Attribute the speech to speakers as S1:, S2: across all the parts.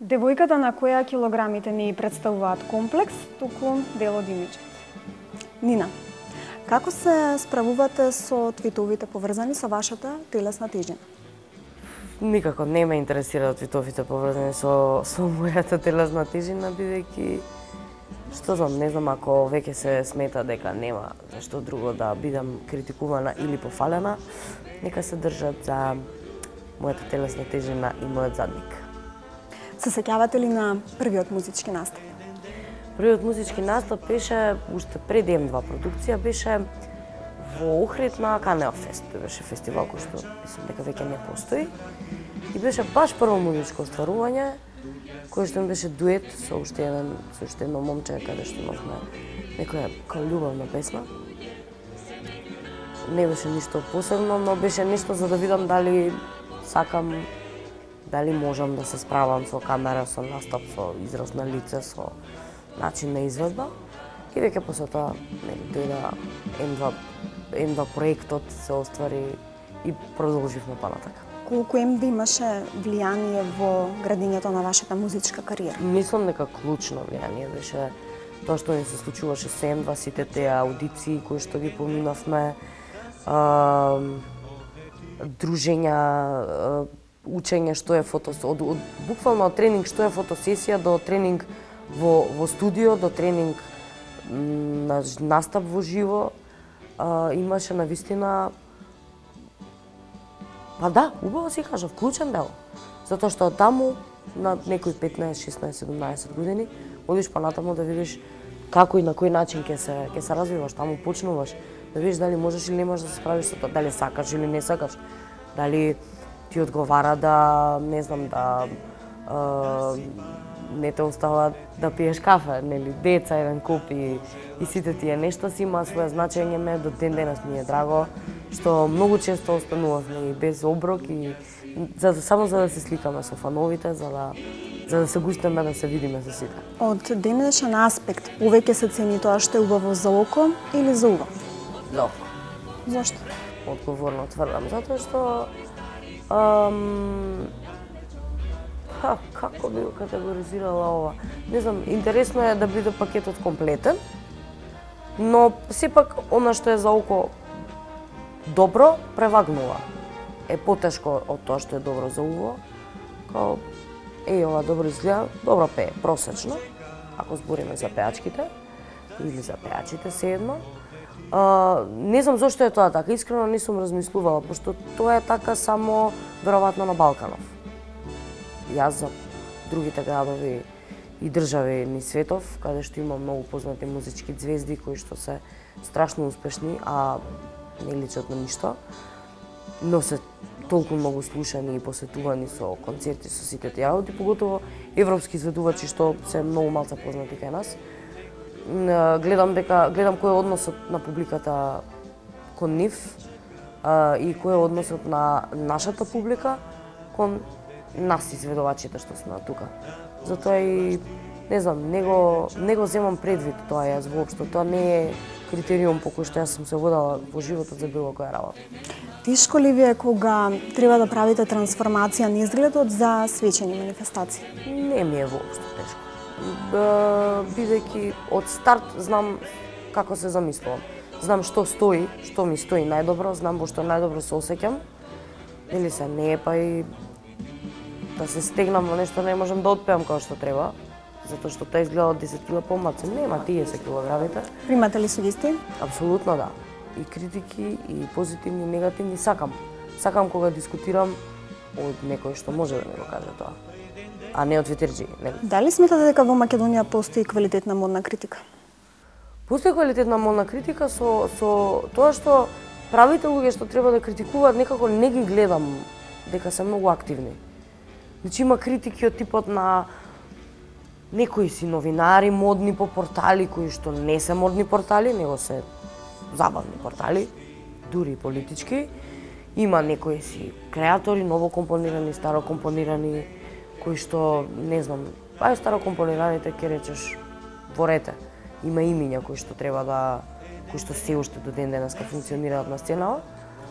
S1: Девојката на која килограмите не представуваат комплекс, туку дел од имиџот. Нина, како се справувате со твитовите поврзани со вашата телесна тежина?
S2: Никако не ме интересираат твитовите поврзани со мојата телесна тежина, бидејќи што знам, не знам, ако веќе се смета дека нема зашто друго да бидам критикувана или пофалена, нека се држат за мојата телесна тежина и мојот задник.
S1: Се сеќавате ли на првиот музички настап?
S2: Првиот музички настап беше уште пред М2 продукција, беше во Охрид на Канео Фест. Тој беше фестивал кој што мислам дека веќе не постои. И беше баш прво музичко остварување, кој што ми беше дует со уште едно момче, каде што имавме некоја као љубовна песна. Не беше ништо посебно, но беше нешто за да видам дали сакам, дали можам да се справам со камера, со настап, со израз на лице, со начин на изведба. И веќе после тоа дојде М2 проектот се оствари и продолживме понатака.
S1: Колку МД имаше влијание во градењето на вашата музичка кариера?
S2: Мислам дека клучно влијание беше тоа што ни се случуваше со М2, сите тие аудиции кои што ги поминавме, дружења, учење што е буквално од тренинг што е фотосесија до тренинг во студио, до тренинг на настап во живо, имаше навистина, па да, убаво си кажав, вклучен дел. Затоа што таму на некои 15, 16, 17 години одиш понатаму да видиш како и на кој начин ќе се развиваш, таму почнуваш, да видиш дали можеш или не можеш да се справиш со тоа, дали сакаш или не сакаш, дали ти одговара да, не знам, да не те остава да пиеш кафе, нели, деца, еден куп и сите тие нешта си има своје значење, до ден денес ми е драго, што многу често останувавме и без оброк и само за да се сликаме со фановите, за да се густеме, да се видиме со сите.
S1: Од денешен аспект, повеќе се цени тоа што е убаво за око или за уво?
S2: За око.
S1: Зошто?
S2: Одговорно тврдам, затоа што како би го категоризирала ова? Не знам, интересно е да биде пакетот комплетен, но сепак она што е за око добро превагнува. Е потешко од тоа што е добро за уво, као ова добро изгледа, добро пее, просечно, ако збориме за пеачките или за пеачите седно. Не знам зошто е тоа така, искрено не сум размислувала, пошто тоа е така само веројатно на Балканов. Јас за другите градови и држави низ светов, каде што има многу познати музички ѕвезди кои што се страшно успешни, а не личат на ништо, но се толку многу слушани и посетувани со концерти, со сите тие работи, поготово европски изведувачи што се многу малце познати кај нас. Гледам кој е односот на публиката кон нив и кој е односот на нашата публика кон нас изведувачите што сме тука. Затоа и не знам, не го земам предвид тоа јас воопшто. Тоа не е критериум по кој што јас сум се водела во животот за било која работа.
S1: Тешко ли ви е кога треба да правите трансформација на изгледот за свечени манифестации?
S2: Не ми е воопшто тешко. Бидејќи од старт знам како се замислувам. Знам што стои, што ми стои најдобро, знам во што најдобро се осеќам. Нели се не е па и да се стегнам во нешто не можам да отпеам како што треба, затоа што тоа изгледа од 10 кила помалку, нема тие се килограмите.
S1: Примате ли сугестии?
S2: Апсолутно да. И критики, и позитивни, и негативни сакам. Сакам кога дискутирам од некој што може да ми го каже тоа, а не од ветерџи.
S1: Дали сметате дека во Македонија постои квалитетна модна критика?
S2: Постои квалитетна модна критика со тоа што правите луѓе што треба да критикуваат, некако не ги гледам дека се многу активни. Значи има критики од типот на некои си новинари модни по портали кои што не се модни портали, него се забавни портали, дури и политички. Има некои си креатори, ново компонирани, старо компонирани, кои што, не знам, старо компонираните ќе речеш во рете. Има имиња кои што треба да, кои што се уште до ден денеска функционираат на сценава.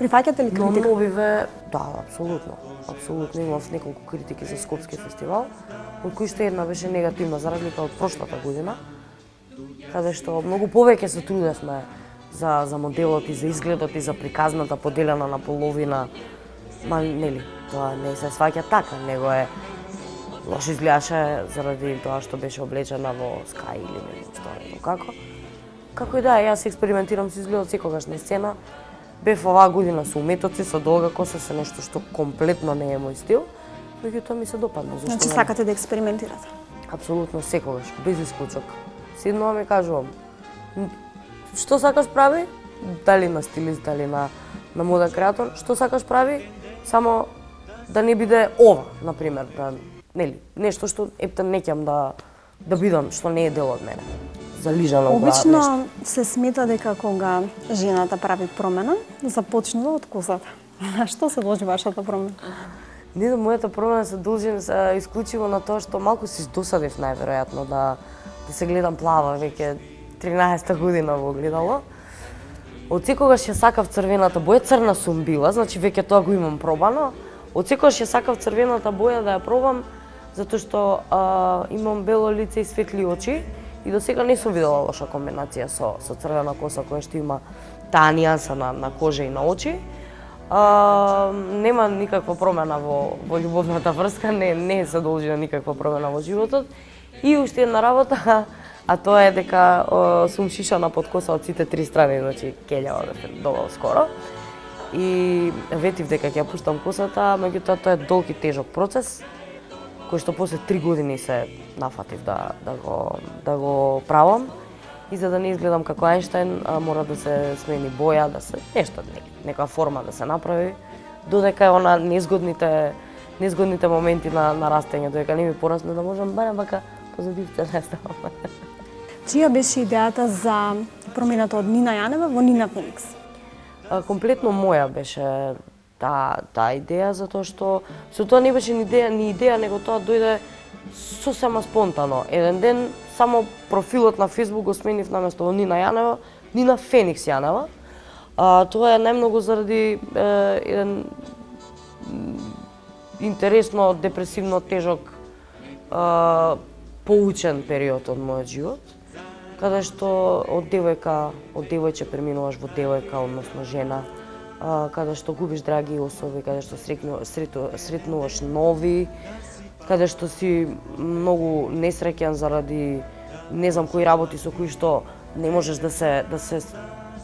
S1: Прифаќате ли
S2: Но
S1: критика?
S2: новиве, да, апсолутно. Апсолутно имав неколку критики за Скопски фестивал, од кои што една беше негативна за разлика од прошлата година, каде што многу повеќе се трудевме за моделот и за изгледот и за приказната поделена на половина. Ма нели, тоа не се сваќа така, него е лошо изгледаше заради тоа што беше облечена во Sky или не знам што, како. Како и да, јас експериментирам со изгледот секогаш на сцена. Бев оваа година со уметоци, со долга коса, се нешто што комплетно не е мој стил, меѓутоа ми се допадна.
S1: Значи сакате да експериментирате?
S2: Апсолутно секогаш, без исклучок. Седнувам и кажувам, што сакаш прави? Дали на стилист, дали на мода креатор, што сакаш прави? Само да не биде ова, например, да, нели, нешто што ептен неќам да бидам, што не е дел од мене. Залижано го
S1: Обично се смета дека кога жената прави промена, започнува од косата. На што се должи вашата промена?
S2: Не знам, мојата промена се должи исклучиво на тоа што малку се досадев најверојатно да се гледам плава веќе 13-та година во огледало. Од секогаш ја сакав црвената боја, црна сум била, значи веќе тоа го имам пробано. Од секогаш ја сакав црвената боја да ја пробам, затоа што имам бело лице и светли очи. И до сега не сум видела лоша комбинација со црвена коса која што има таа нијанса на кожа и на очи. Нема никаква промена во љубовната врска, не се должи на никаква промена во животот. И уште една работа, а тоа е дека сум шишана под коса од сите три страни, значи келјава доволно скоро. И ветив дека ќе ја пуштам косата, меѓутоа тоа е долг и тежок процес, кој што после 3 години се нафатив да го правам. И за да не изгледам како Ајнштајн, мора да се смени боја, да се нешто, нека форма да се направи, додека е она незгодните моменти на растење, додека не ми порасне да можам барем вака позадивце да ставам.
S1: Чија беше идејата за промената од Нина Јанева во Нина Феникс?
S2: Комплетно моја беше таа идеја, затоа што со тоа не беше ни идеја, него тоа дојде сосема спонтано. Еден ден само профилот на Facebook го сменив наместо во Нина Јанева, Нина Феникс Јанева. Тоа е најмногу заради еден интересно, депресивно, тежок, поучен период од мојот живот, каде што од девојче преминуваш во девојка, односно жена, каде што губиш драги особи, каде што сретнуваш нови, каде што си многу несреќен заради не знам кои работи со кои што не можеш да се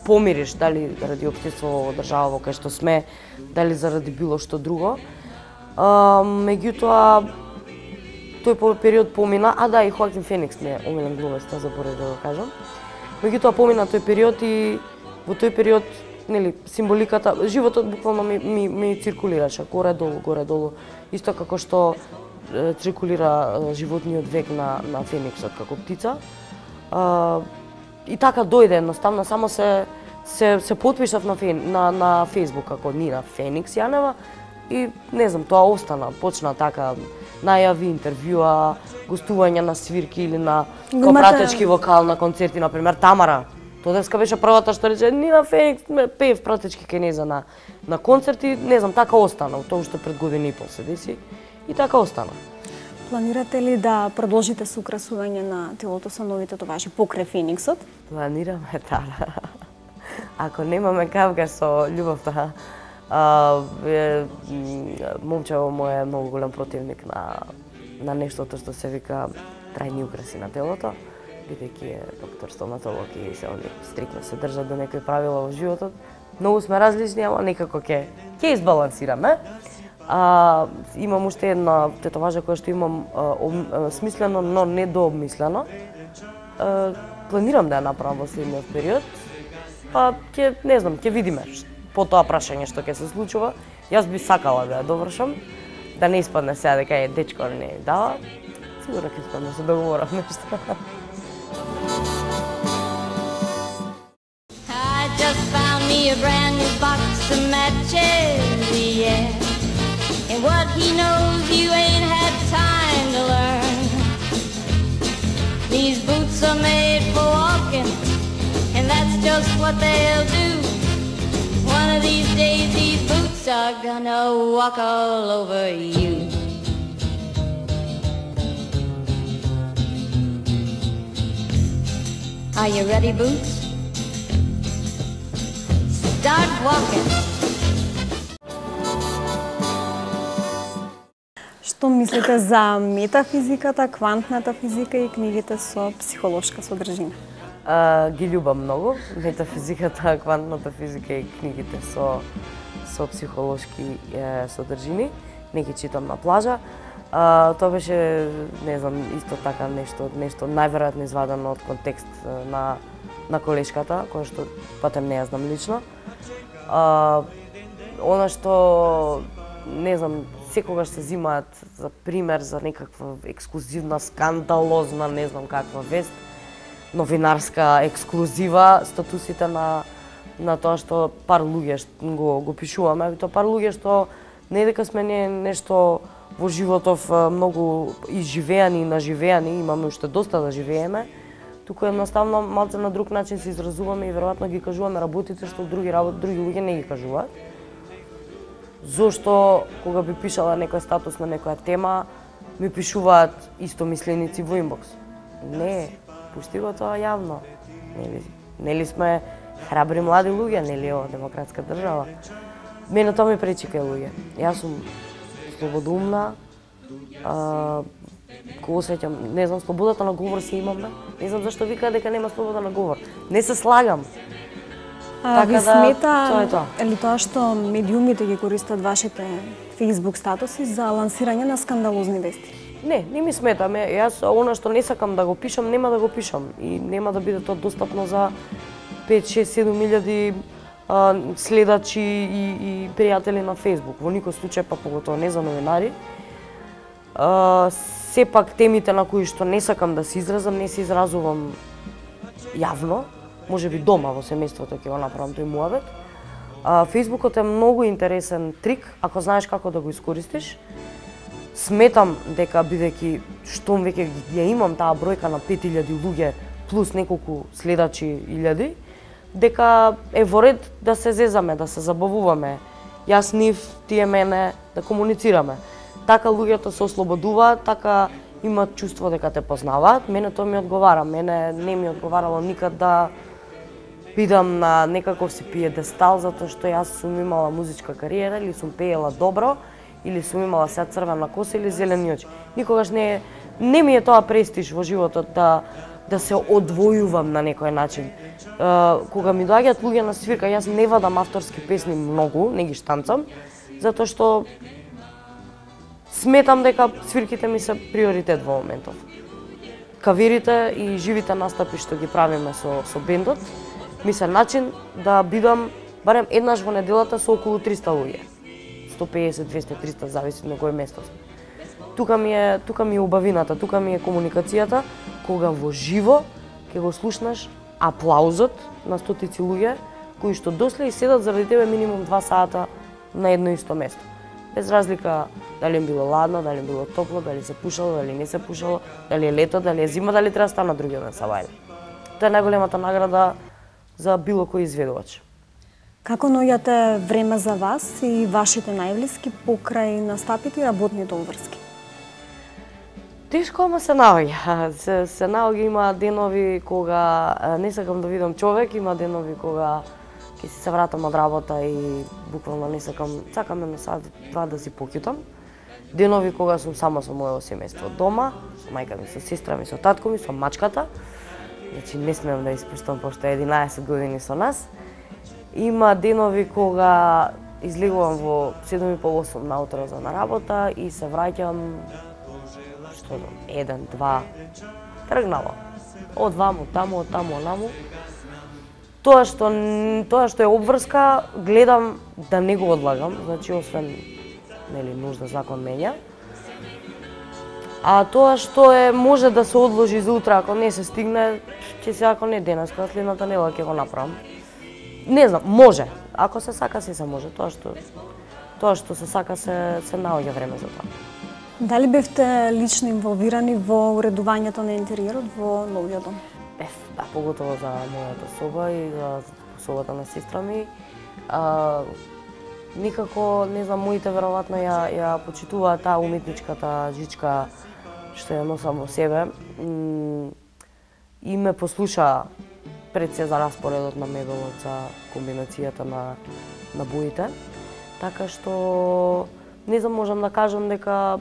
S2: помириш, дали заради општество во држава во кај што сме, дали заради било што друго. Меѓутоа тој период помина, и Хоакин Феникс ми е омилен глумец, тоа заборав да го кажам. Меѓутоа помина тој период и во тој период, нели, символиката, животот буквално ми циркулираше горе-долу, исто како што циркулира животниот век на Фениксот како птица. И така дојде едноставно, само се потпишав на Facebook како Нина Феникс Јанева и не знам, тоа остана, почна така најави, интервјуа, гостување на свирки или на пратечки вокал на концерти, например Тамара. Тодеска беше првата што рече Нина Феникс, пеев пратечки кај нејза на концерти, не знам, така остана, тоа уште пред година и пол се деси и така остана.
S1: Планирате ли да продолжите со украсување на телото со новите товариши покрај Фениксот?
S2: Планираме, да. Ако немаме кавга со љубовта, момчево мој е многу голем противник на нештото што се вика трајни украси на телото, бидејќи е доктор стоматолог и се они стрикно се држат до некои правила во животот. Многу сме различни, ама некако ќе избалансираме. Имам уште една тетоважа која што имам смислено, но недообмислено. Планирам да ја направам во следниот период, па ќе видиме по тоа прашање што ќе се случува. Јас би сакала да ја довршам, да не испадне сега дека е дечко не дава. Сигурно ќе испадне се договорам нешто.
S3: I just found me a brand new box of matches, yeah. And what he knows you ain't had time to learn. These boots are made for walking, and that's just what they'll do. One one of these days these boots are gonna walk all over you. Are you ready, Boots? Start walking.
S1: Што мислите за метафизиката, квантната физика и книгите со психолошка содржина?
S2: Ги љубам многу, метафизиката, квантната физика и книгите со психолошки содржини. Не ги читам на плажа. Тоа беше, не знам, исто така нешто најверојатно извадено од контекст на колешката, која што потем не ја знам лично. Она што, не знам, секогаш се зимаат за пример за некаква ексклузивна, скандалозна, не знам каква вест, новинарска ексклузива, статусите на тоа што пар луѓе го пишуваме, тоа пар луѓе што не дека сме нешто во животов многу изживеани и наживеани, имаме уште доста да живееме, туку едноставно малце на друг начин се изразуваме и веројатно ги кажуваме работите што други луѓе не ги кажуваат. Зошто кога би пишала некој статус на некоја тема, ми пишуваат истомисленици во инбокс? Не, пусти го тоа јавно. Нели сме храбри млади луѓе, нели ова демократска држава? Мене тоа ми пречи кај луѓе. Јас сум слободумна, го осеќам, не знам, слободата на говор си имам, не знам зашто вика дека нема слобода на говор. Не се слагам.
S1: Ви смета или тоа што медиумите ги користат вашите Facebook статуси за лансирање на скандалозни вести?
S2: Не ми смета. Јас она што не сакам да го пишам, нема да го пишам и нема да биде тоа достапно за 5, 6, 7 илјади следачи и пријатели на Facebook. Во никој случај, па поготово не за новинари. Сепак темите на кои што не сакам да се изразам, не се изразувам јавно. Може би дома во семејството ќе го направам тој муабет. Фејсбукот е многу интересен трик, ако знаеш како да го искористиш. Сметам дека бидејќи штом веќе ја имам таа бројка на 5000 луѓе плюс неколку следачи илјади, дека е во ред да се зезаме, да се забавуваме. Јас нив, тие мене, да комуницираме. Така луѓето се ослободуваат, така имаат чувство дека те познаваат. Мене тоа ми одговара. Мене не ми одговарало никад да бидам на некаков си пиедестал, затоа што јас сум имала музичка кариера или сум пеела добро, или сум имала сега црвена коса или зелени очи. Никогаш не ми е тоа престиж во животот да се одвојувам на некој начин. Кога ми доаѓаат луѓе на свирка, јас не вадам авторски песни многу, не ги штанцам, затоа што сметам дека свирките ми се приоритет во моментов. Каверите и живите настапи што ги правиме со бендот, ми се начин да бидам барем еднаш во неделата со околу 300 луѓе. 150, 200, 300, зависи на кој место сме. Тука ми е убавината, тука ми е комуникацијата, кога во живо ќе го слушнаш аплаузот на стотици луѓе кои што досле и седат заради тебе минимум 2 сата на едно исто место. Без разлика дали им било ладно, дали им било топло, дали се пушало, дали не се пушало, дали е лето, дали е зима, дали треба да стана другиот ден са бајле. Тоа е најголемата награда за било кој изведувач.
S1: Како наоѓате време за вас и вашите најблиски покрај настапите и работните обврски?
S2: Тешко, ама се наоѓа. Се наоѓа, има денови кога не сакам да видам човек, има денови кога ќе си се вратам од работа и буквално не сакам едно сат, два да си покјутам. Денови кога сум само со моето семејство дома, со мајка ми, со сестра ми, со татко ми, со мачката. Значи не смеам да испуштам пошто е 11 години со нас. Има денови кога излегувам во 7:30-8 наутро за на работа и се враќам 1, 2, тргнало. Од ваму, таму, онаму. Тоа што е обврска, гледам да не го одлагам, значи освен нужда закон менја. А тоа што може да се одложи за утре, ако не се стигне, ќе се ако не денеска, следната недела ќе го направам. Не знам, може. Ако се сака, се може. Тоа што се сака, се наоѓа време за тоа.
S1: Дали бевте лично инволвирани во уредувањето на интериерот во новиот дом?
S2: Да, поготово за мојата соба и за собата на сестра ми. Никако, не знам, моите веројатно ја почитуваат таа уметничката жичка што ја носам во себе. И ме послуша пред се за распоредот на мебелот за комбинацијата на боите. Така што, не знам, можам да кажам дека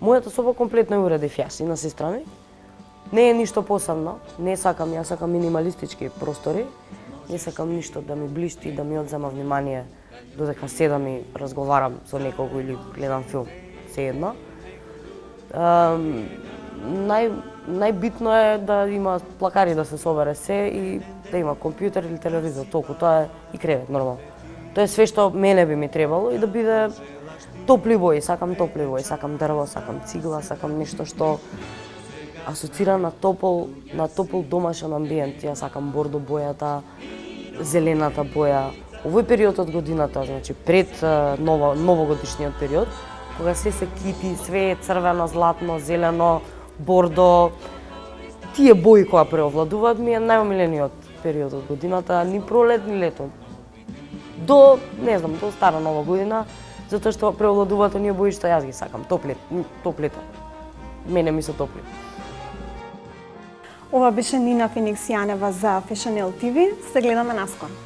S2: мојата соба комплетно ја уредив јас и на сестра ми. Не е ништо посебно, не сакам, јас сакам минималистички простори. Не сакам ништо да ми блишти, да ми одзема внимание додека седам и разговарам со некого или гледам филм, сеедно. Најбитно е да има плакари да се собере се и да има компјутер или телевизор, толку тоа е и кревет нормално. Тоа е све што мене би ми требало и да биде топли бои, сакам топли бои, сакам дрво, сакам цигла, сакам нешто што асоцира на топол домашен амбиент. Ја сакам бордо бојата, зелената боја. Овој период од годината, значи пред новогодишниот период, кога се кити, све е црвено, златно, зелено, бордо, тие бои кои преовладуваат ми е најомилениот период од годината, ни пролет, ни лето. До, не знам, до стара нова година, затоа што преовладуваат оние бои што јас ги сакам, топлите. Мене ми се топли.
S1: Ова беше Нина Феникс Јанева за Fashion L TV. Се гледаме наскоро.